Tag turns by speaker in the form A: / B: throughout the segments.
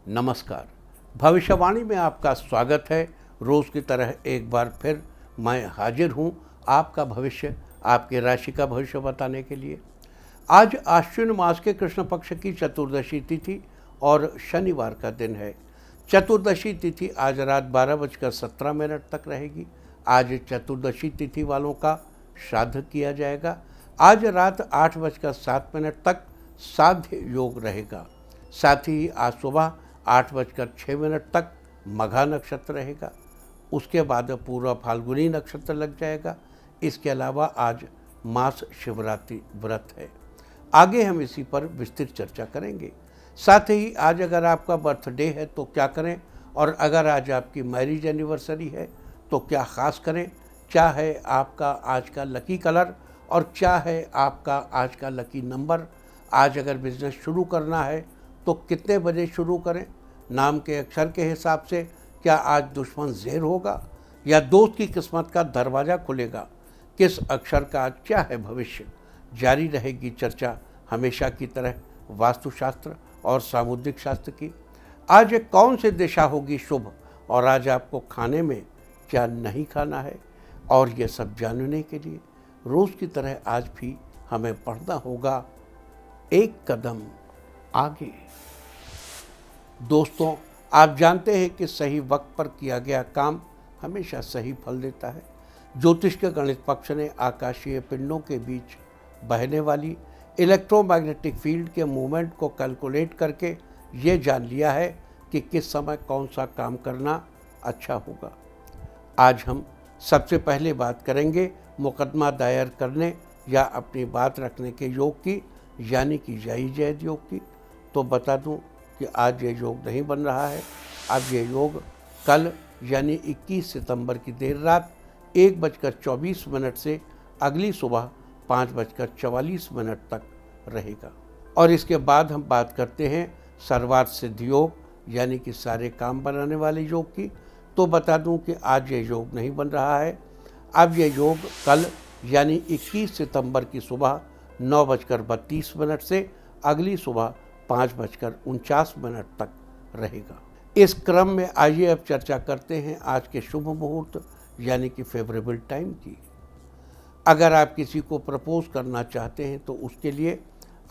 A: नमस्कार। भविष्यवाणी में आपका स्वागत है। रोज़ की तरह एक बार फिर मैं हाजिर हूँ आपका भविष्य, आपके राशि का भविष्य बताने के लिए। आज आश्विन मास के कृष्ण पक्ष की चतुर्दशी तिथि और शनिवार का दिन है। चतुर्दशी तिथि आज रात 12:17 तक रहेगी। आज चतुर्दशी तिथि वालों का श्राद्ध किया जाएगा। आज रात 8:07 तक साध्य योग रहेगा। साथ ही आज सुबह 8:06 तक मघा नक्षत्र रहेगा। उसके बाद पूर्व फाल्गुनी नक्षत्र लग जाएगा। इसके अलावा आज मास शिवरात्रि व्रत है। आगे हम इसी पर विस्तृत चर्चा करेंगे। साथ ही आज अगर आपका बर्थडे है तो क्या करें, और अगर आज आपकी मैरिज एनिवर्सरी है तो क्या ख़ास करें, क्या है आपका आज का लकी कलर और क्या है आपका आज का लकी नंबर। आज अगर बिजनेस शुरू करना है तो कितने बजे शुरू करें, नाम के अक्षर के हिसाब से क्या आज दुश्मन ज़ेर होगा या दोस्त की किस्मत का दरवाज़ा खुलेगा, किस अक्षर का आज क्या है भविष्य। जारी रहेगी चर्चा हमेशा की तरह वास्तुशास्त्र और सामुद्रिक शास्त्र की। आज कौन सी दिशा होगी शुभ और आज आपको खाने में क्या नहीं खाना है, और ये सब जानने के लिए रोज़ की तरह आज भी हमें पढ़ना होगा एक कदम आगे। दोस्तों, आप जानते हैं कि सही वक्त पर किया गया काम हमेशा सही फल देता है। ज्योतिष के गणित पक्ष ने आकाशीय पिंडों के बीच बहने वाली इलेक्ट्रोमैग्नेटिक फील्ड के मूवमेंट को कैलकुलेट करके ये जान लिया है कि किस समय कौन सा काम करना अच्छा होगा। आज हम सबसे पहले बात करेंगे मुकदमा दायर करने या अपनी बात रखने के योग की, यानी कि जय जैद योग की। तो बता दूं कि आज ये योग नहीं बन रहा है। अब ये योग कल यानी 21 सितंबर की देर रात 1:24 से अगली सुबह 5:44 तक रहेगा। और इसके बाद हम बात करते हैं सर्वार्थ सिद्ध योग यानी कि सारे काम बनाने वाले योग की। तो बता दूं कि आज ये योग नहीं बन रहा है। अब ये योग कल यानी 21 सितंबर की सुबह 9:32 से अगली सुबह 5:49 तक रहेगा। इस क्रम में आइए अब चर्चा करते हैं आज के शुभ मुहूर्त यानी कि फेवरेबल टाइम की। अगर आप किसी को प्रपोज करना चाहते हैं तो उसके लिए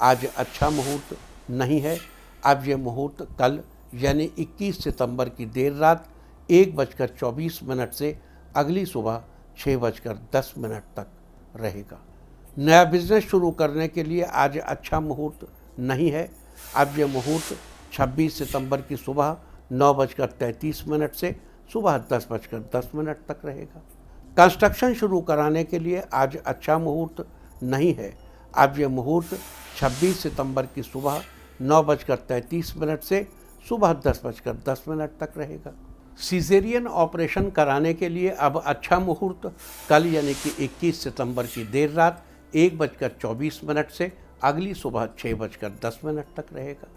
A: आज अच्छा मुहूर्त नहीं है। अब ये मुहूर्त कल यानी 21 सितंबर की देर रात 1:24 से अगली सुबह 6:10 तक रहेगा। नया बिजनेस शुरू करने के लिए आज अच्छा मुहूर्त नहीं है। अब ये मुहूर्त 26 सितंबर की सुबह 9:33 से सुबह 10:10 तक रहेगा। कंस्ट्रक्शन शुरू कराने के लिए आज अच्छा मुहूर्त नहीं है। अब ये मुहूर्त 26 सितंबर की सुबह 9:33 से सुबह 10:10 तक रहेगा। सीजेरियन ऑपरेशन कराने के लिए अब अच्छा मुहूर्त कल यानी कि 21 सितंबर की देर रात 1:24 से अगली सुबह 6:10 तक रहेगा।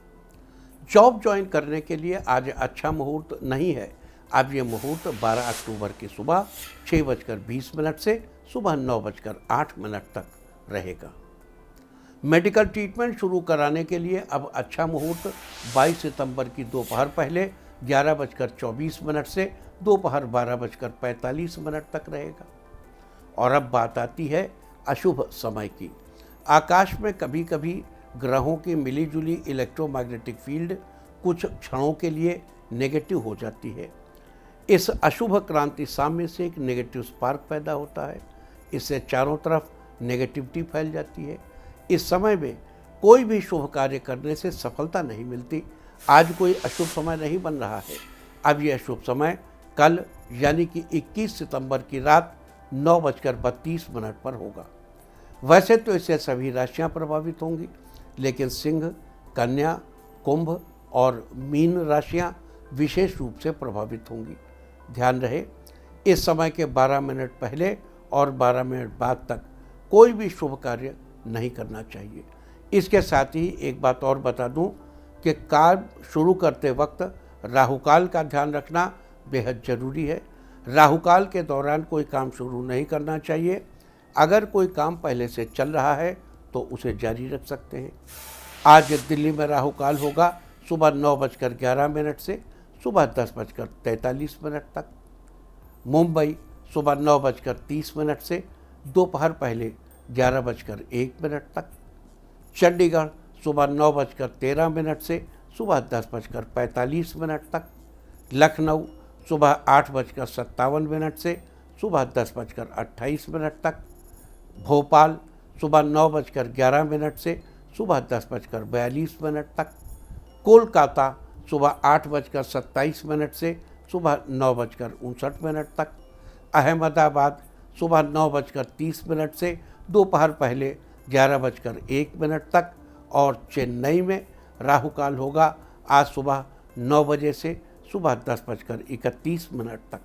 A: जॉब ज्वाइन करने के लिए आज अच्छा मुहूर्त नहीं है। अब ये मुहूर्त 12 अक्टूबर की सुबह 6:20 से सुबह 9:08 तक रहेगा। मेडिकल ट्रीटमेंट शुरू कराने के लिए अब अच्छा मुहूर्त 22 सितंबर की दोपहर पहले 11:24 से दोपहर 12:45 तक रहेगा। और अब बात आती है अशुभ समय की। आकाश में कभी कभी ग्रहों की मिलीजुली इलेक्ट्रोमैग्नेटिक फील्ड कुछ क्षणों के लिए नेगेटिव हो जाती है। इस अशुभ क्रांति साम्य से एक नेगेटिव स्पार्क पैदा होता है। इससे चारों तरफ नेगेटिविटी फैल जाती है। इस समय में कोई भी शुभ कार्य करने से सफलता नहीं मिलती। आज कोई अशुभ समय नहीं बन रहा है। अब यह अशुभ समय कल यानी कि 21 सितंबर की रात 9:32 पर होगा। वैसे तो इससे सभी राशियां प्रभावित होंगी, लेकिन सिंह, कन्या, कुंभ और मीन राशियां विशेष रूप से प्रभावित होंगी। ध्यान रहे, इस समय के 12 मिनट पहले और 12 मिनट बाद तक कोई भी शुभ कार्य नहीं करना चाहिए। इसके साथ ही एक बात और बता दूं कि काम शुरू करते वक्त राहुकाल का ध्यान रखना बेहद ज़रूरी है। राहुकाल के दौरान कोई काम शुरू नहीं करना चाहिए। अगर कोई काम पहले से चल रहा है तो उसे जारी रख सकते हैं। आज दिल्ली में राहुकाल होगा सुबह 9:11 से सुबह 10:43 तक। मुंबई सुबह 9:30 से दोपहर पहले 11:01 तक। चंडीगढ़ सुबह 9:13 से सुबह 10:45 तक। लखनऊ सुबह 8:57 से सुबह 10:28 तक। भोपाल सुबह 9:11 से सुबह 10:42 तक। कोलकाता सुबह 8:27 से सुबह 9:59 तक। अहमदाबाद सुबह 9:30 से दोपहर पहले 11:01 तक। और चेन्नई में राहु काल होगा आज सुबह 9 बजे से सुबह 10:31 तक।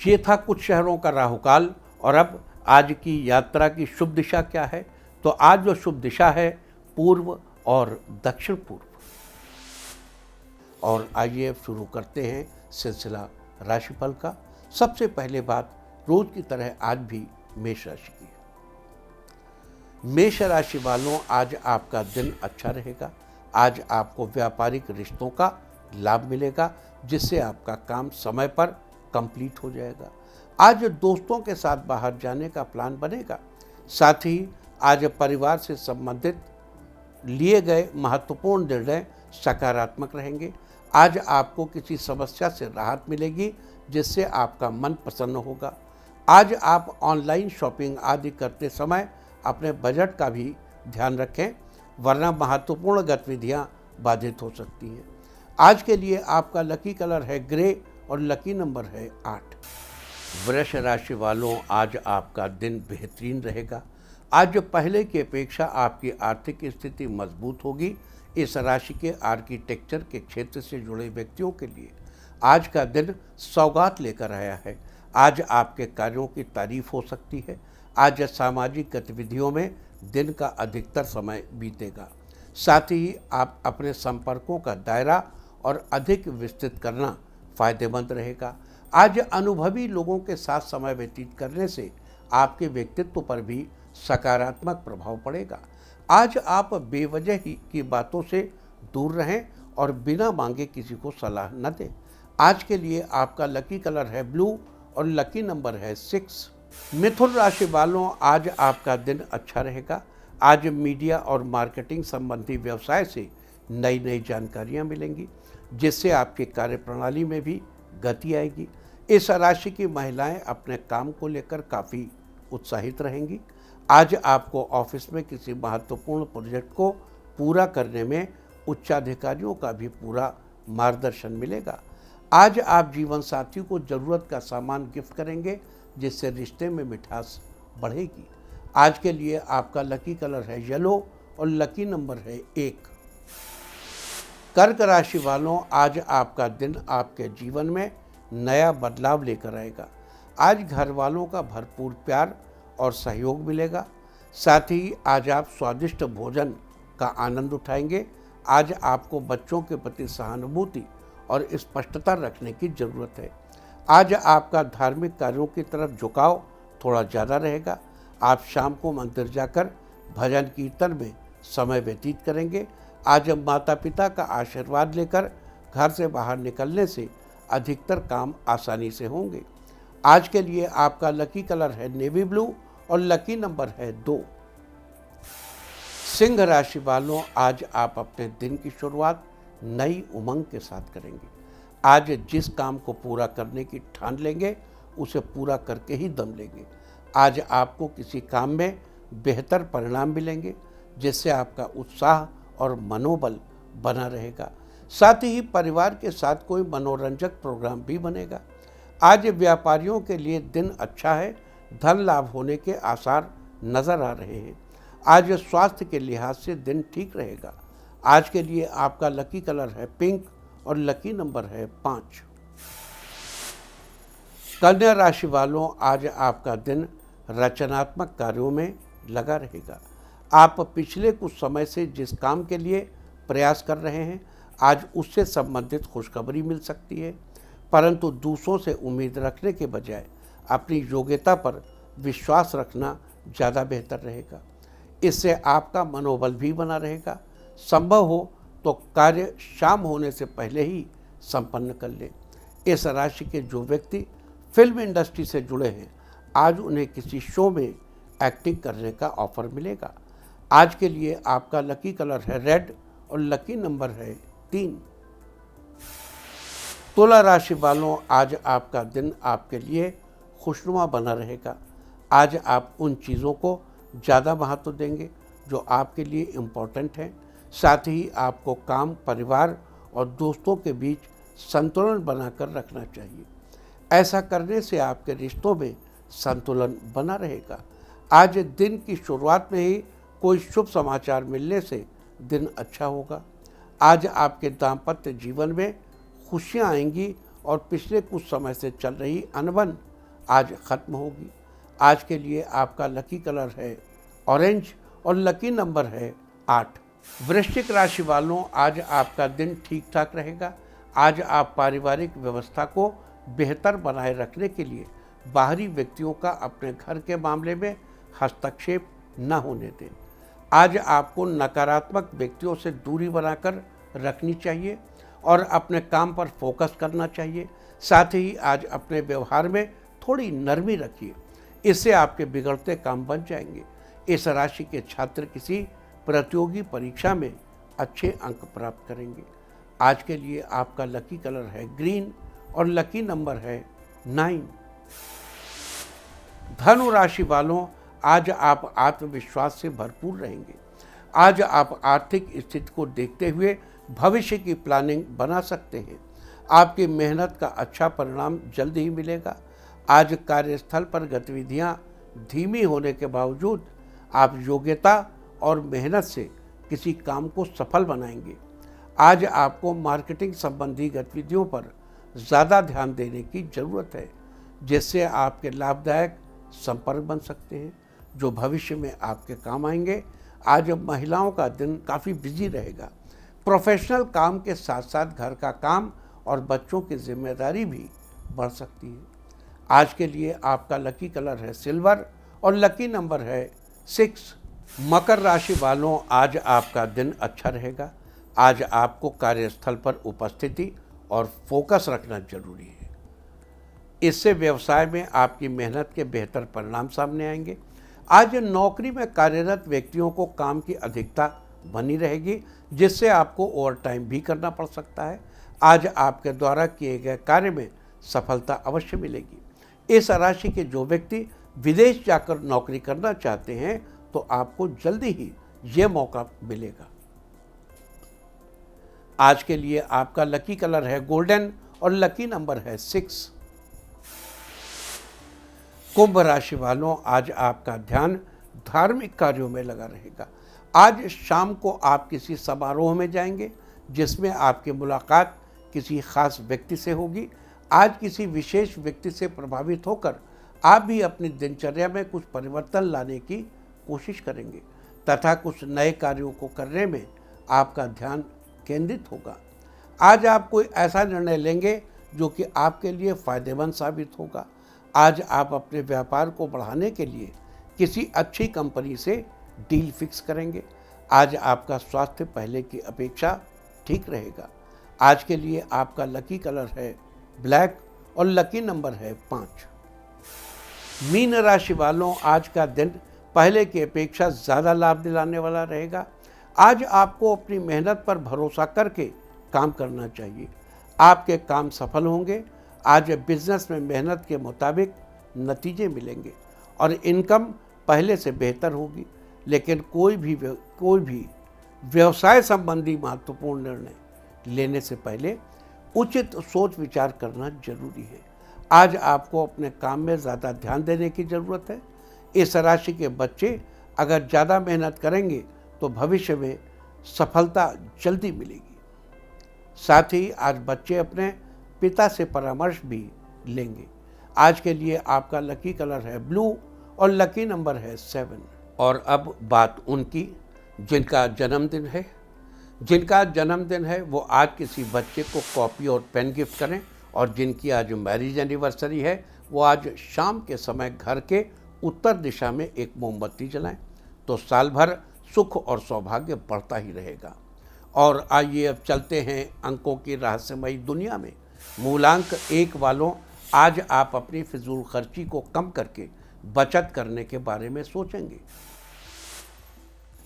A: ये था कुछ शहरों का राहु काल। और अब आज की यात्रा की शुभ दिशा क्या है? तो आज जो शुभ दिशा है पूर्व और दक्षिण पूर्व। और आइए अब शुरू करते हैं सिलसिला राशिफल का। सबसे पहले बात रोज की तरह आज भी मेष राशि की। मेष राशि वालों, आज आपका दिन अच्छा रहेगा। आज आपको व्यापारिक रिश्तों का लाभ मिलेगा, जिससे आपका काम समय पर कंप्लीट हो जाएगा। आज दोस्तों के साथ बाहर जाने का प्लान बनेगा। साथ ही आज परिवार से संबंधित लिए गए महत्वपूर्ण निर्णय सकारात्मक रहेंगे। आज आपको किसी समस्या से राहत मिलेगी, जिससे आपका मन प्रसन्न होगा। आज आप ऑनलाइन शॉपिंग आदि करते समय अपने बजट का भी ध्यान रखें, वरना महत्वपूर्ण गतिविधियां बाधित हो सकती हैं। आज के लिए आपका लकी कलर है ग्रे और लकी नंबर है 8। वृष राशि वालों, आज आपका दिन बेहतरीन रहेगा। आज पहले की अपेक्षा आपकी आर्थिक स्थिति मजबूत होगी। इस राशि के आर्किटेक्चर के क्षेत्र से जुड़े व्यक्तियों के लिए आज का दिन सौगात लेकर आया है। आज आपके कार्यों की तारीफ हो सकती है। आज सामाजिक गतिविधियों में दिन का अधिकतर समय बीतेगा। साथ ही आप अपने संपर्कों का दायरा और अधिक विस्तृत करना फायदेमंद रहेगा। आज अनुभवी लोगों के साथ समय व्यतीत करने से आपके व्यक्तित्व पर भी सकारात्मक प्रभाव पड़ेगा। आज आप बेवजह ही की बातों से दूर रहें और बिना मांगे किसी को सलाह न दें। आज के लिए आपका लकी कलर है ब्लू और लकी नंबर है 6। मिथुन राशि वालों, आज आपका दिन अच्छा रहेगा। आज मीडिया और मार्केटिंग संबंधी व्यवसाय से नई नई जानकारियां मिलेंगी, जिससे आपकी कार्यप्रणाली में भी गति आएगी। इस राशि की महिलाएं अपने काम को लेकर काफ़ी उत्साहित रहेंगी। आज आपको ऑफिस में किसी महत्वपूर्ण प्रोजेक्ट को पूरा करने में उच्चाधिकारियों का भी पूरा मार्गदर्शन मिलेगा। आज आप जीवन साथी को ज़रूरत का सामान गिफ्ट करेंगे, जिससे रिश्ते में मिठास बढ़ेगी। आज के लिए आपका लकी कलर है येलो और लकी नंबर है 1। कर्क राशि वालों, आज आपका दिन आपके जीवन में नया बदलाव लेकर आएगा। आज घर वालों का भरपूर प्यार और सहयोग मिलेगा। साथ ही आज आप स्वादिष्ट भोजन का आनंद उठाएंगे। आज आपको बच्चों के प्रति सहानुभूति और स्पष्टता रखने की जरूरत है। आज आपका धार्मिक कार्यों की तरफ झुकाव थोड़ा ज़्यादा रहेगा। आप शाम को मंदिर जाकर भजन कीर्तन में समय व्यतीत करेंगे। आज माता पिता का आशीर्वाद लेकर घर से बाहर निकलने से अधिकतर काम आसानी से होंगे। आज के लिए आपका लकी कलर है नेवी ब्लू और लकी नंबर है 2। सिंह राशि वालों, आज आप अपने दिन की शुरुआत नई उमंग के साथ करेंगे। आज जिस काम को पूरा करने की ठान लेंगे, उसे पूरा करके ही दम लेंगे। आज आपको किसी काम में बेहतर परिणाम मिलेंगे, जिससे आपका उत्साह और मनोबल बना रहेगा। साथ ही परिवार के साथ कोई मनोरंजक प्रोग्राम भी बनेगा। आज व्यापारियों के लिए दिन अच्छा है। धन लाभ होने के आसार नजर आ रहे हैं। आज स्वास्थ्य के लिहाज से दिन ठीक रहेगा। आज के लिए आपका लकी कलर है पिंक और लकी नंबर है 5। कन्या राशि वालों, आज आपका दिन रचनात्मक कार्यों में लगा रहेगा। आप पिछले कुछ समय से जिस काम के लिए प्रयास कर रहे हैं, आज उससे संबंधित खुशखबरी मिल सकती है। परंतु दूसरों से उम्मीद रखने के बजाय अपनी योग्यता पर विश्वास रखना ज़्यादा बेहतर रहेगा। इससे आपका मनोबल भी बना रहेगा। संभव हो तो कार्य शाम होने से पहले ही संपन्न कर लें। इस राशि के जो व्यक्ति फिल्म इंडस्ट्री से जुड़े हैं, आज उन्हें किसी शो में एक्टिंग करने का ऑफर मिलेगा। आज के लिए आपका लकी कलर है रेड और लकी नंबर है 3। तुला राशि वालों, आज आपका दिन आपके लिए खुशनुमा बना रहेगा। आज आप उन चीज़ों को ज़्यादा महत्व देंगे जो आपके लिए इम्पोर्टेंट हैं। साथ ही आपको काम, परिवार और दोस्तों के बीच संतुलन बनाकर रखना चाहिए। ऐसा करने से आपके रिश्तों में संतुलन बना रहेगा। आज दिन की शुरुआत में ही कोई शुभ समाचार मिलने से दिन अच्छा होगा। आज आपके दाम्पत्य जीवन में खुशियां आएंगी और पिछले कुछ समय से चल रही अनबन आज खत्म होगी। आज के लिए आपका लकी कलर है ऑरेंज और लकी नंबर है 8। वृश्चिक राशि वालों, आज आपका दिन ठीक ठाक रहेगा। आज आप पारिवारिक व्यवस्था को बेहतर बनाए रखने के लिए बाहरी व्यक्तियों का अपने घर के मामले में हस्तक्षेप न होने दें। आज आपको नकारात्मक व्यक्तियों से दूरी बनाकर रखनी चाहिए और अपने काम पर फोकस करना चाहिए। साथ ही आज अपने व्यवहार में थोड़ी नरमी रखिए, इससे आपके बिगड़ते काम बन जाएंगे। इस राशि के छात्र किसी प्रतियोगी परीक्षा में अच्छे अंक प्राप्त करेंगे। आज के लिए आपका लकी कलर है ग्रीन और लकी नंबर है 9। धनु राशि वालों, आज आप आत्मविश्वास से भरपूर रहेंगे। आज आप आर्थिक स्थिति को देखते हुए भविष्य की प्लानिंग बना सकते हैं। आपकी मेहनत का अच्छा परिणाम जल्द ही मिलेगा। आज कार्यस्थल पर गतिविधियां धीमी होने के बावजूद आप योग्यता और मेहनत से किसी काम को सफल बनाएंगे। आज आपको मार्केटिंग संबंधी गतिविधियों पर ज़्यादा ध्यान देने की ज़रूरत है, जिससे आपके लाभदायक संपर्क बन सकते हैं जो भविष्य में आपके काम आएंगे। आज महिलाओं का दिन काफ़ी बिजी रहेगा। प्रोफेशनल काम के साथ साथ घर का काम और बच्चों की जिम्मेदारी भी बढ़ सकती है। आज के लिए आपका लकी कलर है सिल्वर और लकी नंबर है 6। मकर राशि वालों, आज आपका दिन अच्छा रहेगा। आज आपको कार्यस्थल पर उपस्थिति और फोकस रखना जरूरी है। इससे व्यवसाय में आपकी मेहनत के बेहतर परिणाम सामने आएंगे। आज नौकरी में कार्यरत व्यक्तियों को काम की अधिकता बनी रहेगी, जिससे आपको ओवरटाइम भी करना पड़ सकता है। आज आपके द्वारा किए गए कार्य में सफलता अवश्य मिलेगी। इस राशि के जो व्यक्ति विदेश जाकर नौकरी करना चाहते हैं तो आपको जल्दी ही ये मौका मिलेगा। आज के लिए आपका लकी कलर है गोल्डन और लकी नंबर है 6। कुंभ राशि वालों, आज आपका ध्यान धार्मिक कार्यों में लगा रहेगा। आज शाम को आप किसी समारोह में जाएंगे जिसमें आपकी मुलाकात किसी खास व्यक्ति से होगी। आज किसी विशेष व्यक्ति से प्रभावित होकर आप भी अपनी दिनचर्या में कुछ परिवर्तन लाने की कोशिश करेंगे तथा कुछ नए कार्यों को करने में आपका ध्यान केंद्रित होगा। आज आप कोई ऐसा निर्णय लेंगे जो कि आपके लिए फायदेमंद साबित होगा। आज आप अपने व्यापार को बढ़ाने के लिए किसी अच्छी कंपनी से डील फिक्स करेंगे। आज आपका स्वास्थ्य पहले की अपेक्षा ठीक रहेगा। आज के लिए आपका लकी कलर है ब्लैक और लकी नंबर है 5। मीन राशि वालों, आज का दिन पहले की अपेक्षा ज़्यादा लाभ दिलाने वाला रहेगा। आज आपको अपनी मेहनत पर भरोसा करके काम करना चाहिए। आपके काम सफल होंगे। आज बिजनेस में मेहनत के मुताबिक नतीजे मिलेंगे और इनकम पहले से बेहतर होगी। लेकिन कोई भी व्यवसाय संबंधी महत्वपूर्ण निर्णय लेने से पहले उचित सोच विचार करना जरूरी है। आज आपको अपने काम में ज़्यादा ध्यान देने की ज़रूरत है। इस राशि के बच्चे अगर ज़्यादा मेहनत करेंगे तो भविष्य में सफलता जल्दी मिलेगी। साथ ही आज बच्चे अपने पिता से परामर्श भी लेंगे। आज के लिए आपका लकी कलर है ब्लू और लकी नंबर है 7। और अब बात उनकी जिनका जन्मदिन है वो आज किसी बच्चे को कॉपी और पेन गिफ्ट करें, और जिनकी आज मैरिज एनिवर्सरी है वो आज शाम के समय घर के उत्तर दिशा में एक मोमबत्ती जलाएं, तो साल भर सुख और सौभाग्य बढ़ता ही रहेगा। और आइए अब चलते हैं अंकों की रहस्यमयी दुनिया में। मूलांक 1 वालों, आज आप अपनी फिजूल खर्ची को कम करके बचत करने के बारे में सोचेंगे।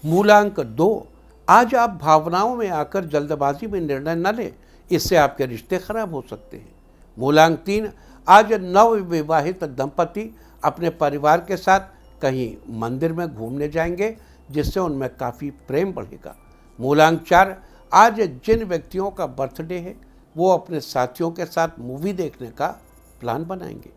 A: मूलांक 2, आज आप भावनाओं में आकर जल्दबाजी में निर्णय न लें, इससे आपके रिश्ते खराब हो सकते हैं। मूलांक 3, आज नवविवाहित दंपति अपने परिवार के साथ कहीं मंदिर में घूमने जाएंगे, जिससे उनमें काफ़ी प्रेम बढ़ेगा। मूलांक 4, आज जिन व्यक्तियों का बर्थडे है वो अपने साथियों के साथ मूवी देखने का प्लान बनाएंगे।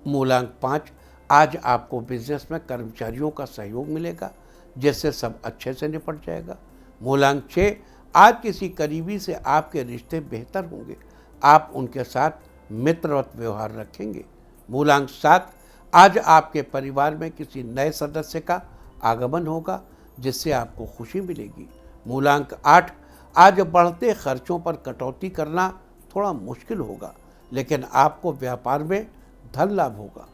A: मूलांक 5, आज आपको बिजनेस में कर्मचारियों का सहयोग मिलेगा, जिससे सब अच्छे से निपट जाएगा। मूलांक 6, आज किसी करीबी से आपके रिश्ते बेहतर होंगे, आप उनके साथ मित्रवत व्यवहार रखेंगे। मूलांक 7, आज आपके परिवार में किसी नए सदस्य का आगमन होगा, जिससे आपको खुशी मिलेगी। मूलांक 8, आज बढ़ते खर्चों पर कटौती करना थोड़ा मुश्किल होगा, लेकिन आपको व्यापार में धन लाभ होगा।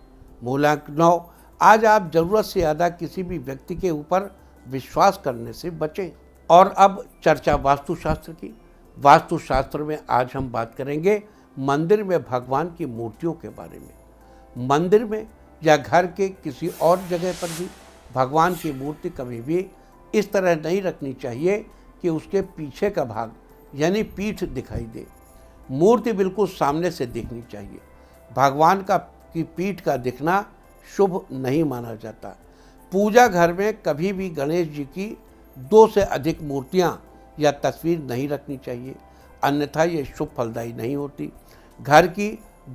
A: मूलांक 9, आज आप ज़रूरत से ज़्यादा किसी भी व्यक्ति के ऊपर विश्वास करने से बचें। और अब चर्चा वास्तुशास्त्र की। वास्तुशास्त्र में आज हम बात करेंगे मंदिर में भगवान की मूर्तियों के बारे में। मंदिर में या घर के किसी और जगह पर भी भगवान की मूर्ति कभी भी इस तरह नहीं रखनी चाहिए कि उसके पीछे का भाग यानी पीठ दिखाई दे। मूर्ति बिल्कुल सामने से दिखनी चाहिए। भगवान की पीठ का दिखना शुभ नहीं माना जाता। पूजा घर में कभी भी गणेश जी की 2 से अधिक मूर्तियां या तस्वीर नहीं रखनी चाहिए, अन्यथा ये शुभ फलदायी नहीं होती। घर की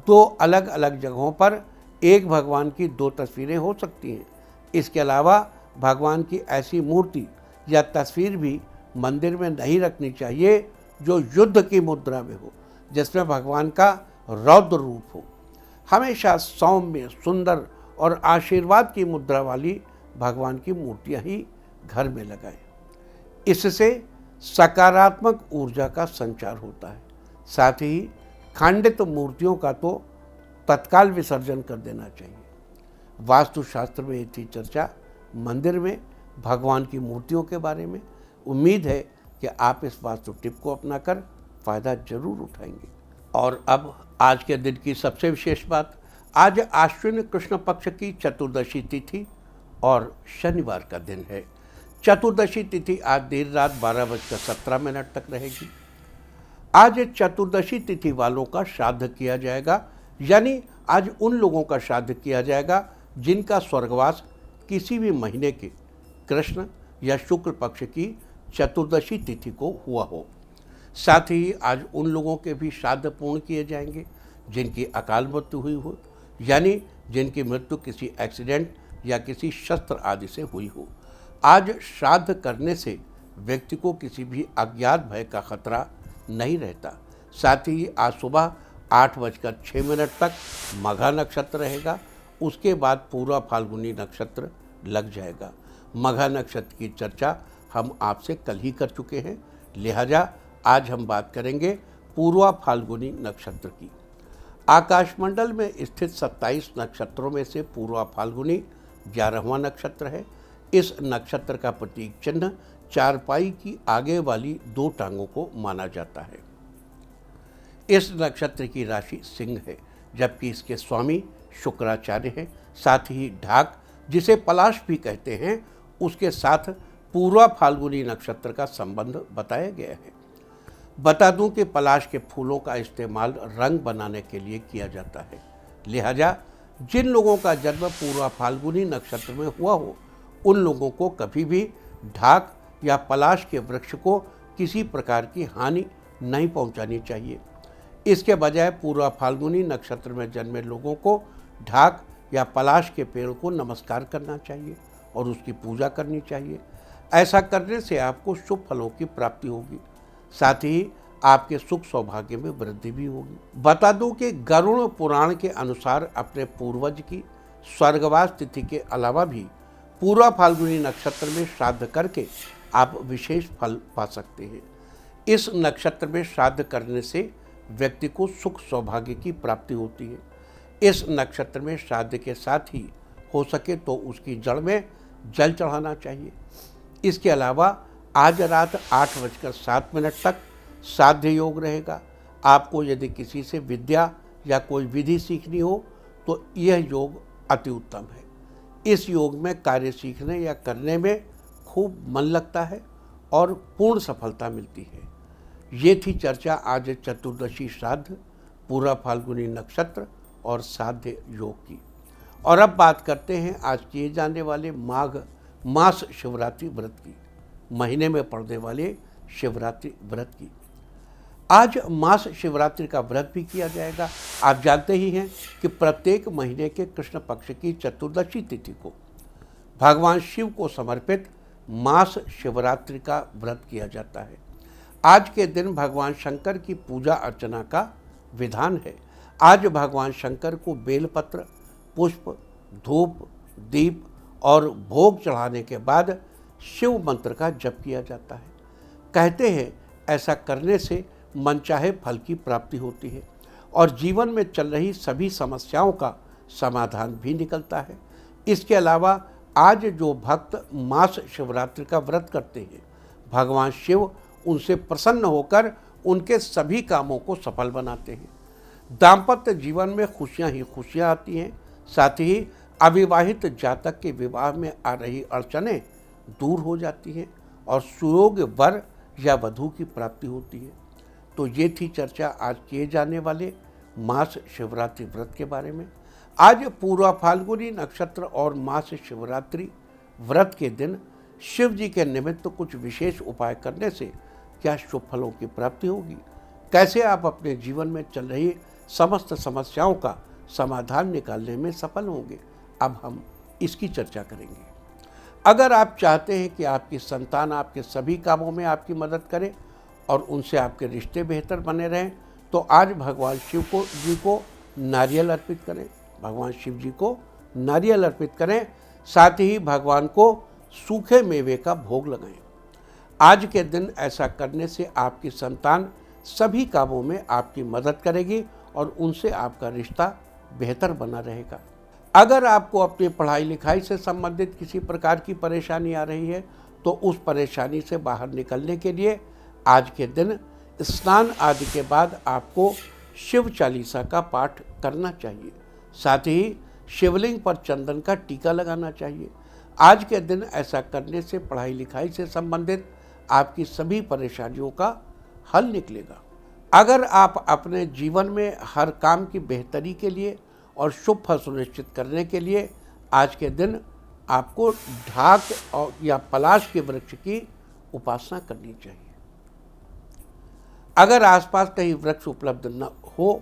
A: 2 अलग अलग जगहों पर एक भगवान की 2 तस्वीरें हो सकती हैं। इसके अलावा भगवान की ऐसी मूर्ति या तस्वीर भी मंदिर में नहीं रखनी चाहिए जो युद्ध की मुद्रा में हो, जिसमें भगवान का रौद्र रूप हो। हमेशा सौम्य, सुंदर और आशीर्वाद की मुद्रा वाली भगवान की मूर्तियां ही घर में लगाएं। इससे सकारात्मक ऊर्जा का संचार होता है। साथ ही खंडित मूर्तियों का तो तत्काल विसर्जन कर देना चाहिए। वास्तुशास्त्र में ये थी चर्चा मंदिर में भगवान की मूर्तियों के बारे में। उम्मीद है कि आप इस वास्तु टिप को अपनाकर फ़ायदा जरूर उठाएंगे। और अब आज के दिन की सबसे विशेष बात, आज आश्विन कृष्ण पक्ष की चतुर्दशी तिथि और शनिवार का दिन है। चतुर्दशी तिथि आज देर रात 12:17 तक रहेगी। आज चतुर्दशी तिथि वालों का श्राद्ध किया जाएगा, यानी आज उन लोगों का श्राद्ध किया जाएगा जिनका स्वर्गवास किसी भी महीने के कृष्ण या शुक्ल पक्ष की चतुर्दशी तिथि को हुआ हो। साथ ही आज उन लोगों के भी श्राद्ध पूर्ण किए जाएंगे जिनकी अकाल मृत्यु हुई हो, यानी जिनकी मृत्यु किसी एक्सीडेंट या किसी शस्त्र आदि से हुई हो। आज श्राद्ध करने से व्यक्ति को किसी भी अज्ञात भय का खतरा नहीं रहता। साथ ही आज सुबह 8:06 तक मघा नक्षत्र रहेगा। उसके बाद पूर्वा फाल्गुनी नक्षत्र लग जाएगा। मघा नक्षत्र की चर्चा हम आपसे कल ही कर चुके हैं, लिहाजा आज हम बात करेंगे पूर्वा फाल्गुनी नक्षत्र की। आकाशमंडल में स्थित 27 नक्षत्रों में से पूर्वा फाल्गुनी 11वां नक्षत्र है। इस नक्षत्र का प्रतीक चिन्ह चारपाई की आगे वाली 2 टांगों को माना जाता है। इस नक्षत्र की राशि सिंह है, जबकि इसके स्वामी शुक्राचार्य हैं। साथ ही ढाक, जिसे पलाश भी कहते हैं, उसके साथ पूर्वा फाल्गुनी नक्षत्र का संबंध बताया गया है। बता दूं कि पलाश के फूलों का इस्तेमाल रंग बनाने के लिए किया जाता है। लिहाजा जिन लोगों का जन्म पूर्वा फाल्गुनी नक्षत्र में हुआ हो, उन लोगों को कभी भी ढाक या पलाश के वृक्ष को किसी प्रकार की हानि नहीं पहुंचानी चाहिए। इसके बजाय पूर्वा फाल्गुनी नक्षत्र में जन्मे लोगों को ढाक या पलाश के पेड़ को नमस्कार करना चाहिए और उसकी पूजा करनी चाहिए। ऐसा करने से आपको शुभ फलों की प्राप्ति होगी। साथ ही आपके सुख सौभाग्य में वृद्धि भी होगी। बता दूं कि गरुड़ पुराण के अनुसार अपने पूर्वज की स्वर्गवास तिथि के अलावा भी पूर्वा फाल्गुनी नक्षत्र में श्राद्ध करके आप विशेष फल पा सकते हैं। इस नक्षत्र में श्राद्ध करने से व्यक्ति को सुख सौभाग्य की प्राप्ति होती है। इस नक्षत्र में श्राद्ध के साथ ही हो सके तो उसकी जड़ में जल चढ़ाना चाहिए। इसके अलावा आज रात 8:07 तक साध्य योग रहेगा। आपको यदि किसी से विद्या या कोई विधि सीखनी हो तो यह योग अति उत्तम है। इस योग में कार्य सीखने या करने में खूब मन लगता है और पूर्ण सफलता मिलती है। ये थी चर्चा आज चतुर्दशी श्राद्ध, पूरा फाल्गुनी नक्षत्र और साध्य योग की। और अब बात करते हैं आज किए जाने वाले माघ मास शिवरात्रि व्रत की, महीने में पड़ने वाले शिवरात्रि व्रत की। आज मास शिवरात्रि का व्रत भी किया जाएगा। आप जानते ही हैं कि प्रत्येक महीने के कृष्ण पक्ष की चतुर्दशी तिथि को भगवान शिव को समर्पित मास शिवरात्रि का व्रत किया जाता है। आज के दिन भगवान शंकर की पूजा अर्चना का विधान है। आज भगवान शंकर को बेलपत्र, पुष्प, धूप, दीप और भोग चढ़ाने के बाद शिव मंत्र का जप किया जाता है। कहते हैं ऐसा करने से मनचाहे फल की प्राप्ति होती है और जीवन में चल रही सभी समस्याओं का समाधान भी निकलता है। इसके अलावा आज जो भक्त मास शिवरात्रि का व्रत करते हैं, भगवान शिव उनसे प्रसन्न होकर उनके सभी कामों को सफल बनाते हैं। दाम्पत्य जीवन में खुशियां ही खुशियां आती हैं। साथ ही अविवाहित जातक के विवाह में आ रही अड़चनें दूर हो जाती हैं और सुयोग्य वर या वधू की प्राप्ति होती है। तो ये थी चर्चा आज किए जाने वाले मास शिवरात्रि व्रत के बारे में। आज पूर्वा फाल्गुनी नक्षत्र और मास शिवरात्रि व्रत के दिन शिव जी के निमित्त कुछ विशेष उपाय करने से क्या शुभ फलों की प्राप्ति होगी, कैसे आप अपने जीवन में चल रही समस्त समस्याओं का समाधान निकालने में सफल होंगे, अब हम इसकी चर्चा करेंगे। अगर आप चाहते हैं कि आपकी संतान आपके सभी कामों में आपकी मदद करे और उनसे आपके रिश्ते बेहतर बने रहें, तो आज भगवान शिव जी को नारियल अर्पित करें। भगवान शिव जी को नारियल अर्पित करें, साथ ही भगवान को सूखे मेवे का भोग लगाएं। आज के दिन ऐसा करने से आपकी संतान सभी कामों में आपकी मदद करेगी और उनसे आपका रिश्ता बेहतर बना रहेगा। अगर आपको अपनी पढ़ाई लिखाई से संबंधित किसी प्रकार की परेशानी आ रही है तो उस परेशानी से बाहर निकलने के लिए आज के दिन स्नान आदि के बाद आपको शिव चालीसा का पाठ करना चाहिए। साथ ही शिवलिंग पर चंदन का टीका लगाना चाहिए। आज के दिन ऐसा करने से पढ़ाई लिखाई से संबंधित आपकी सभी परेशानियों का हल निकलेगा। अगर आप अपने जीवन में हर काम की बेहतरी के लिए और शुभ फल सुनिश्चित करने के लिए आज के दिन आपको ढाक और या पलाश के वृक्ष की उपासना करनी चाहिए। अगर आसपास कहीं वृक्ष उपलब्ध न हो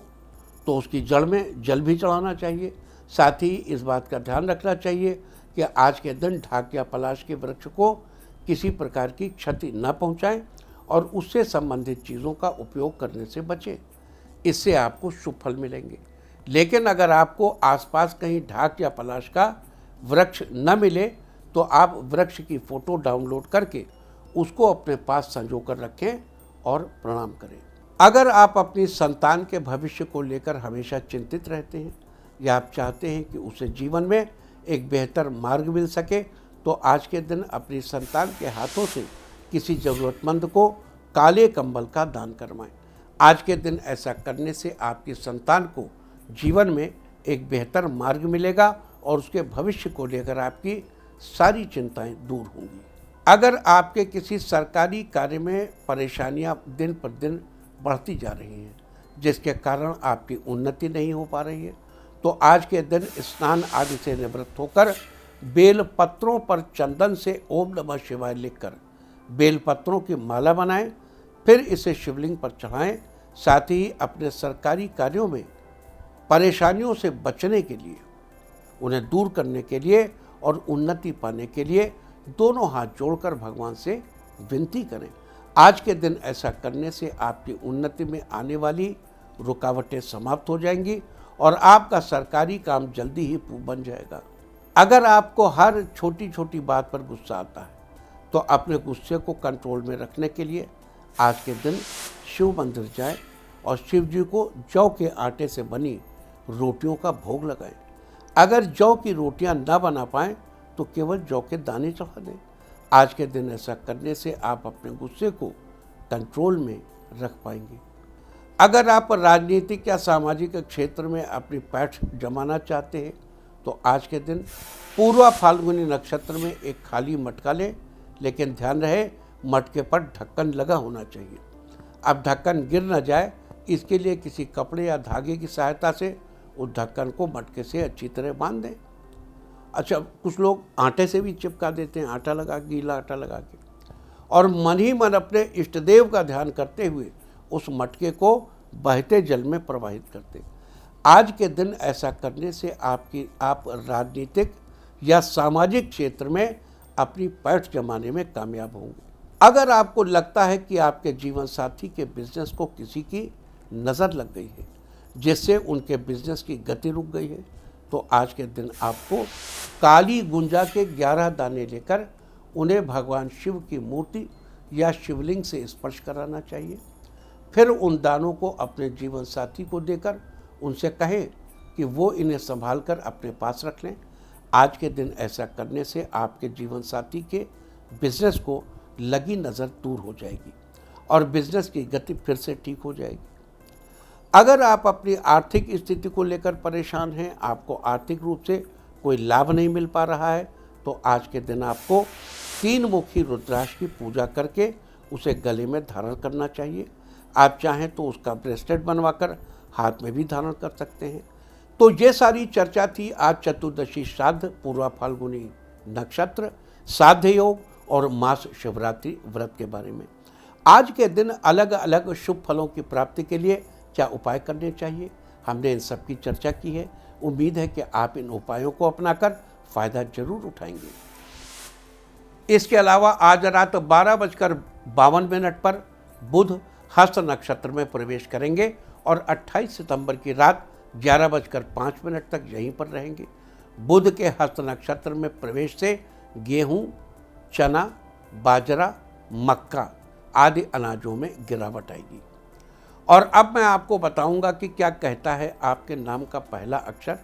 A: तो उसकी जड़ में जल भी चढ़ाना चाहिए। साथ ही इस बात का ध्यान रखना चाहिए कि आज के दिन ढाक या पलाश के वृक्ष को किसी प्रकार की क्षति न पहुंचाएं और उससे संबंधित चीज़ों का उपयोग करने से बचें। इससे आपको शुभ फल मिलेंगे। लेकिन अगर आपको आसपास कहीं ढाक या पलाश का वृक्ष न मिले तो आप वृक्ष की फ़ोटो डाउनलोड करके उसको अपने पास संजो कर रखें और प्रणाम करें। अगर आप अपनी संतान के भविष्य को लेकर हमेशा चिंतित रहते हैं या आप चाहते हैं कि उसे जीवन में एक बेहतर मार्ग मिल सके, तो आज के दिन अपनी संतान के हाथों से किसी ज़रूरतमंद को काले कंबल का दान करवाएं। आज के दिन ऐसा करने से आपकी संतान को जीवन में एक बेहतर मार्ग मिलेगा और उसके भविष्य को लेकर आपकी सारी चिंताएं दूर होंगी। अगर आपके किसी सरकारी कार्य में परेशानियां दिन पर दिन बढ़ती जा रही हैं, जिसके कारण आपकी उन्नति नहीं हो पा रही है, तो आज के दिन स्नान आदि से निवृत्त होकर बेल पत्रों पर चंदन से ओम नमः शिवाय लिखकर बेल पत्रों की माला बनाएं, फिर इसे शिवलिंग पर चढ़ाएं। साथ ही अपने सरकारी कार्यों में परेशानियों से बचने के लिए, उन्हें दूर करने के लिए और उन्नति पाने के लिए दोनों हाथ जोड़कर भगवान से विनती करें। आज के दिन ऐसा करने से आपकी उन्नति में आने वाली रुकावटें समाप्त हो जाएंगी और आपका सरकारी काम जल्दी ही बन जाएगा। अगर आपको हर छोटी छोटी बात पर गुस्सा आता है तो अपने गुस्से को कंट्रोल में रखने के लिए आज के दिन शिव मंदिर जाएं और शिव जी को जौ के आटे से बनी रोटियों का भोग लगाएं। अगर जौ की रोटियां न बना पाएं तो केवल जौ के दाने चढ़ा दें। आज के दिन ऐसा करने से आप अपने गुस्से को कंट्रोल में रख पाएंगे। अगर आप राजनीतिक या सामाजिक क्षेत्र में अपनी पैठ जमाना चाहते हैं तो आज के दिन पूर्वा फाल्गुनी नक्षत्र में एक खाली मटका लें, लेकिन ध्यान रहे मटके पर ढक्कन लगा होना चाहिए। अब ढक्कन गिर न जाए, इसके लिए किसी कपड़े या धागे की सहायता से उस ढक्कन को मटके से अच्छी तरह बांध दें। अच्छा, कुछ लोग आटे से भी चिपका देते हैं, आटा लगा के, गीला आटा लगा के, और मन ही मन अपने इष्ट देव का ध्यान करते हुए उस मटके को बहते जल में प्रवाहित करते। आज के दिन ऐसा करने से आप राजनीतिक या सामाजिक क्षेत्र में अपनी पैठ जमाने में कामयाब होंगे। अगर आपको लगता है कि आपके जीवन साथी के बिजनेस को किसी की नज़र लग गई है, जिससे उनके बिजनेस की गति रुक गई है, तो आज के दिन आपको काली गुंजा के 11 दाने लेकर उन्हें भगवान शिव की मूर्ति या शिवलिंग से स्पर्श कराना चाहिए। फिर उन दानों को अपने जीवन साथी को देकर उनसे कहें कि वो इन्हें संभाल कर अपने पास रख लें। आज के दिन ऐसा करने से आपके जीवन साथी के बिजनेस को लगी नज़र दूर हो जाएगी और बिजनेस की गति फिर से ठीक हो जाएगी। अगर आप अपनी आर्थिक स्थिति को लेकर परेशान हैं, आपको आर्थिक रूप से कोई लाभ नहीं मिल पा रहा है, तो आज के दिन आपको 3 मुखी रुद्राक्ष की पूजा करके उसे गले में धारण करना चाहिए। आप चाहें तो उसका ब्रेसलेट बनवाकर हाथ में भी धारण कर सकते हैं। तो ये सारी चर्चा थी आज चतुर्दशी श्राद्ध, पूर्वा फाल्गुनी नक्षत्र, साध्य योग और मास शिवरात्रि व्रत के बारे में। आज के दिन अलग अलग शुभ फलों की प्राप्ति के लिए क्या उपाय करने चाहिए, हमने इन सब की चर्चा की है। उम्मीद है कि आप इन उपायों को अपनाकर फायदा जरूर उठाएंगे। इसके अलावा आज रात 12:52 पर बुध हस्त नक्षत्र में प्रवेश करेंगे और 28 सितंबर की रात 11:05 तक यहीं पर रहेंगे। बुध के हस्त नक्षत्र में प्रवेश से गेहूं, चना, बाजरा, मक्का आदि अनाजों में गिरावट आएगी। और अब मैं आपको बताऊंगा कि क्या कहता है आपके नाम का पहला अक्षर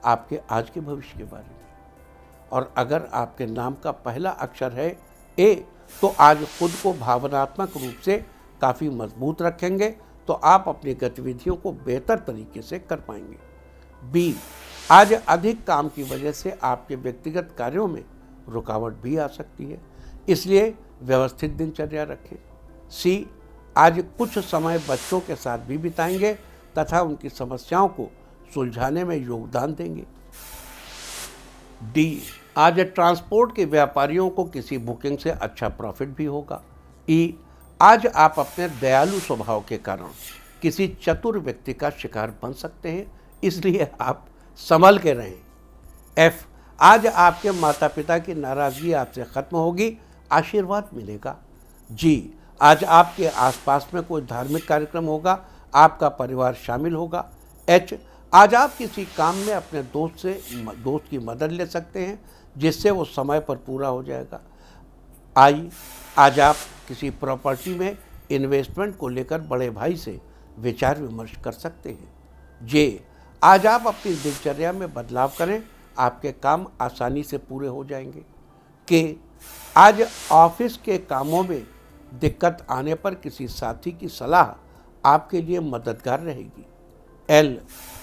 A: आपके आज के भविष्य के बारे में। और अगर आपके नाम का पहला अक्षर है ए, तो आज खुद को भावनात्मक रूप से काफ़ी मजबूत रखेंगे, तो आप अपनी गतिविधियों को बेहतर तरीके से कर पाएंगे। बी, आज अधिक काम की वजह से आपके व्यक्तिगत कार्यों में रुकावट भी आ सकती है, इसलिए व्यवस्थित दिनचर्या रखें। सी, आज कुछ समय बच्चों के साथ भी बिताएंगे तथा उनकी समस्याओं को सुलझाने में योगदान देंगे। डी, आज ट्रांसपोर्ट के व्यापारियों को किसी बुकिंग से अच्छा प्रॉफिट भी होगा। ई, आज आप अपने दयालु स्वभाव के कारण किसी चतुर व्यक्ति का शिकार बन सकते हैं, इसलिए आप संभल के रहें। एफ, आज आपके माता पिता की नाराजगी आपसे खत्म होगी, आशीर्वाद मिलेगा। जी, आज आपके आसपास में कोई धार्मिक कार्यक्रम होगा, आपका परिवार शामिल होगा। एच, आज आप किसी काम में अपने दोस्त की मदद ले सकते हैं, जिससे वो समय पर पूरा हो जाएगा। आई, आज आप किसी प्रॉपर्टी में इन्वेस्टमेंट को लेकर बड़े भाई से विचार विमर्श कर सकते हैं। जे, आज आप अपनी दिनचर्या में बदलाव करें, आपके काम आसानी से पूरे हो जाएंगे। के, आज ऑफिस के कामों में दिक्कत आने पर किसी साथी की सलाह आपके लिए मददगार रहेगी। एल,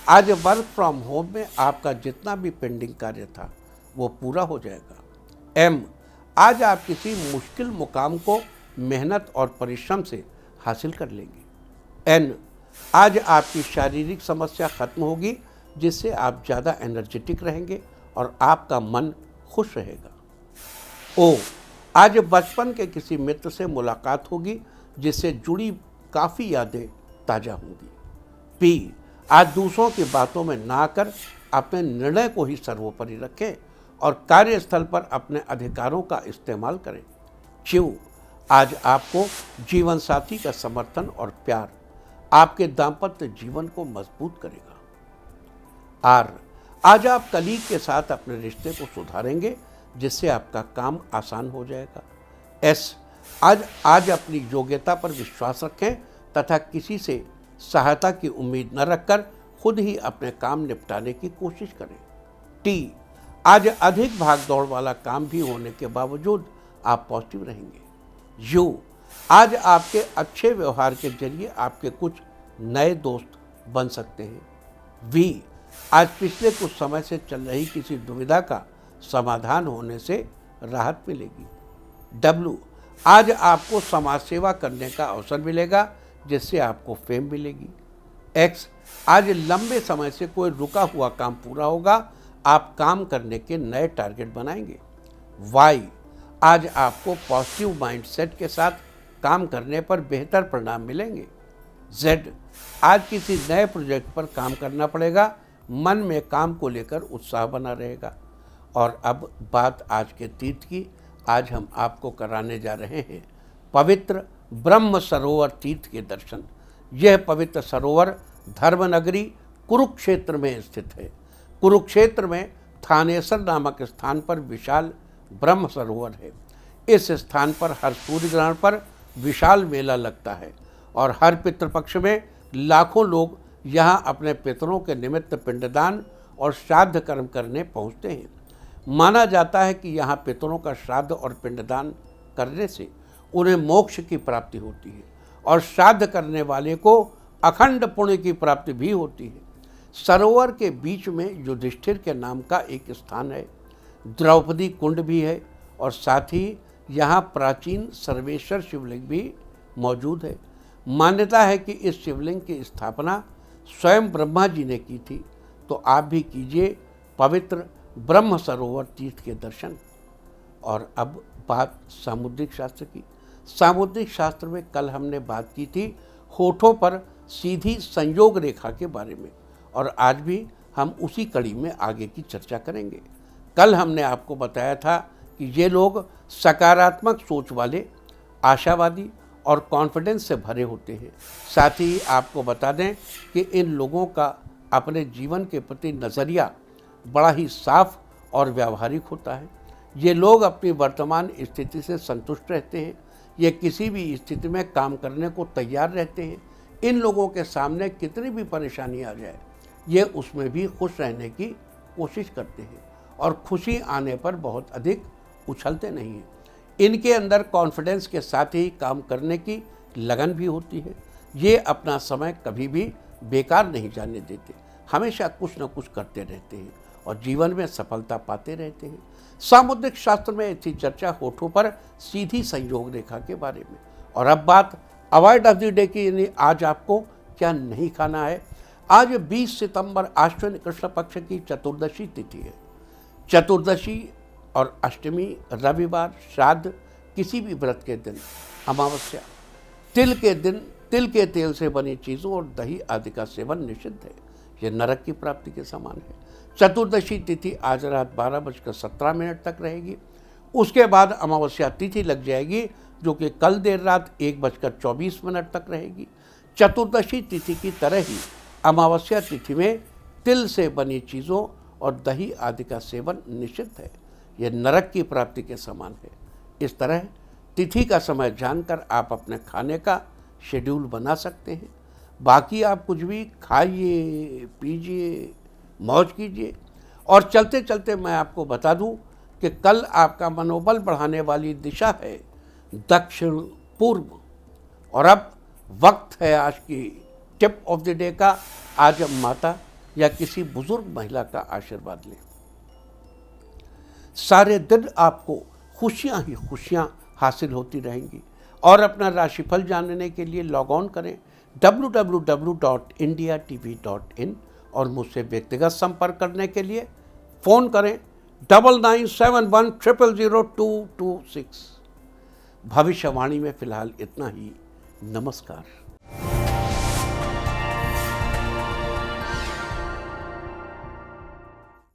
A: आज वर्क फ्रॉम होम में आपका जितना भी पेंडिंग कार्य था वो पूरा हो जाएगा। एम, आज आप किसी मुश्किल मुकाम को मेहनत और परिश्रम से हासिल कर लेंगे। एन, आज आपकी शारीरिक समस्या खत्म होगी, जिससे आप ज़्यादा एनर्जेटिक रहेंगे और आपका मन खुश रहेगा। ओ, आज बचपन के किसी मित्र से मुलाकात होगी, जिससे जुड़ी काफ़ी यादें ताज़ा होंगी। पी, आज दूसरों की बातों में ना आकर अपने निर्णय को ही सर्वोपरि रखें और कार्यस्थल पर अपने अधिकारों का इस्तेमाल करें। क्यू, आज आपको जीवन साथी का समर्थन और प्यार आपके दाम्पत्य जीवन को मजबूत करेगा। आर, आज आप कलीग के साथ अपने रिश्ते को सुधारेंगे, जिससे आपका काम आसान हो जाएगा। एस, आज अपनी योग्यता पर विश्वास रखें तथा किसी से सहायता की उम्मीद न रखकर खुद ही अपने काम निपटाने की कोशिश करें। टी, आज अधिक भागदौड़ वाला काम भी होने के बावजूद आप पॉजिटिव रहेंगे। यू, आज आपके अच्छे व्यवहार के जरिए आपके कुछ नए दोस्त बन सकते हैं। वी, आज पिछले कुछ समय से चल रही किसी दुविधा का समाधान होने से राहत मिलेगी। डब्ल्यू, आज आपको समाज सेवा करने का अवसर मिलेगा जिससे आपको फेम मिलेगी। एक्स, आज लंबे समय से कोई रुका हुआ काम पूरा होगा, आप काम करने के नए टारगेट बनाएंगे। वाई, आज आपको पॉजिटिव माइंडसेट के साथ काम करने पर बेहतर परिणाम मिलेंगे। जेड, आज किसी नए प्रोजेक्ट पर काम करना पड़ेगा, मन में काम को लेकर उत्साह बना रहेगा। और अब बात आज के तीर्थ की। आज हम आपको कराने जा रहे हैं पवित्र ब्रह्म सरोवर तीर्थ के दर्शन। यह पवित्र सरोवर धर्मनगरी कुरुक्षेत्र में स्थित है। कुरुक्षेत्र में थानेसर नामक स्थान पर विशाल ब्रह्म सरोवर है। इस स्थान पर हर सूर्य ग्रहण पर विशाल मेला लगता है और हर पितृपक्ष में लाखों लोग यहाँ अपने पितरों के निमित्त पिंडदान और श्राद्ध कर्म करने पहुँचते हैं। माना जाता है कि यहाँ पितरों का श्राद्ध और पिंडदान करने से उन्हें मोक्ष की प्राप्ति होती है और श्राद्ध करने वाले को अखंड पुण्य की प्राप्ति भी होती है। सरोवर के बीच में युधिष्ठिर के नाम का एक स्थान है, द्रौपदी कुंड भी है और साथ ही यहाँ प्राचीन सर्वेश्वर शिवलिंग भी मौजूद है। मान्यता है कि इस शिवलिंग की स्थापना स्वयं ब्रह्मा जी ने की थी। तो आप भी कीजिए पवित्र ब्रह्म सरोवर तीर्थ के दर्शन। और अब बात सामुद्रिक शास्त्र की। सामुद्रिक शास्त्र में कल हमने बात की थी होठों पर सीधी संयोग रेखा के बारे में और आज भी हम उसी कड़ी में आगे की चर्चा करेंगे। कल हमने आपको बताया था कि ये लोग सकारात्मक सोच वाले, आशावादी और कॉन्फिडेंस से भरे होते हैं। साथ ही आपको बता दें कि इन लोगों का अपने जीवन के प्रति नज़रिया बड़ा ही साफ और व्यावहारिक होता है। ये लोग अपनी वर्तमान स्थिति से संतुष्ट रहते हैं। ये किसी भी स्थिति में काम करने को तैयार रहते हैं। इन लोगों के सामने कितनी भी परेशानी आ जाए ये उसमें भी खुश रहने की कोशिश करते हैं और खुशी आने पर बहुत अधिक उछलते नहीं हैं। इनके अंदर कॉन्फिडेंस के साथ ही काम करने की लगन भी होती है। ये अपना समय कभी भी बेकार नहीं जाने देते, हमेशा कुछ न कुछ करते रहते हैं और जीवन में सफलता पाते रहते हैं। सामुद्रिक शास्त्र में ऐसी चर्चा होठों पर सीधी संयोग रेखा के बारे में। और अब बात अवॉइड ऑफ द डे की, यानी आज आपको क्या नहीं खाना है। आज 20 सितंबर आश्विन कृष्ण पक्ष की चतुर्दशी तिथि है। चतुर्दशी और अष्टमी, रविवार, श्राद्ध, किसी भी व्रत के दिन, अमावस्या, तिल के दिन तिल के तेल से बनी चीज़ों और दही आदि का सेवन निषिद्ध है। यह नरक की प्राप्ति के समान है। चतुर्दशी तिथि आज रात 12:17 तक रहेगी। उसके बाद अमावस्या तिथि लग जाएगी जो कि कल देर रात 1:24 तक रहेगी। चतुर्दशी तिथि की तरह ही अमावस्या तिथि में तिल से बनी चीज़ों और दही आदि का सेवन निषिद्ध है। यह नरक की प्राप्ति के समान है। इस तरह तिथि का समय जानकर आप अपने खाने का शेड्यूल बना सकते हैं। बाकी आप कुछ भी खाइए, पीजिए, मौज कीजिए। और चलते चलते मैं आपको बता दूं कि कल आपका मनोबल बढ़ाने वाली दिशा है दक्षिण पूर्व। और अब वक्त है आज की टिप ऑफ द डे का। आज हम माता या किसी बुजुर्ग महिला का आशीर्वाद लें। सारे दिन आपको खुशियां ही खुशियां हासिल होती रहेंगी। और अपना राशिफल जानने के लिए लॉग ऑन करें www.indiatv.in और मुझसे व्यक्तिगत संपर्क करने के लिए फ़ोन करें 9971000226। भविष्यवाणी में फ़िलहाल इतना ही। नमस्कार।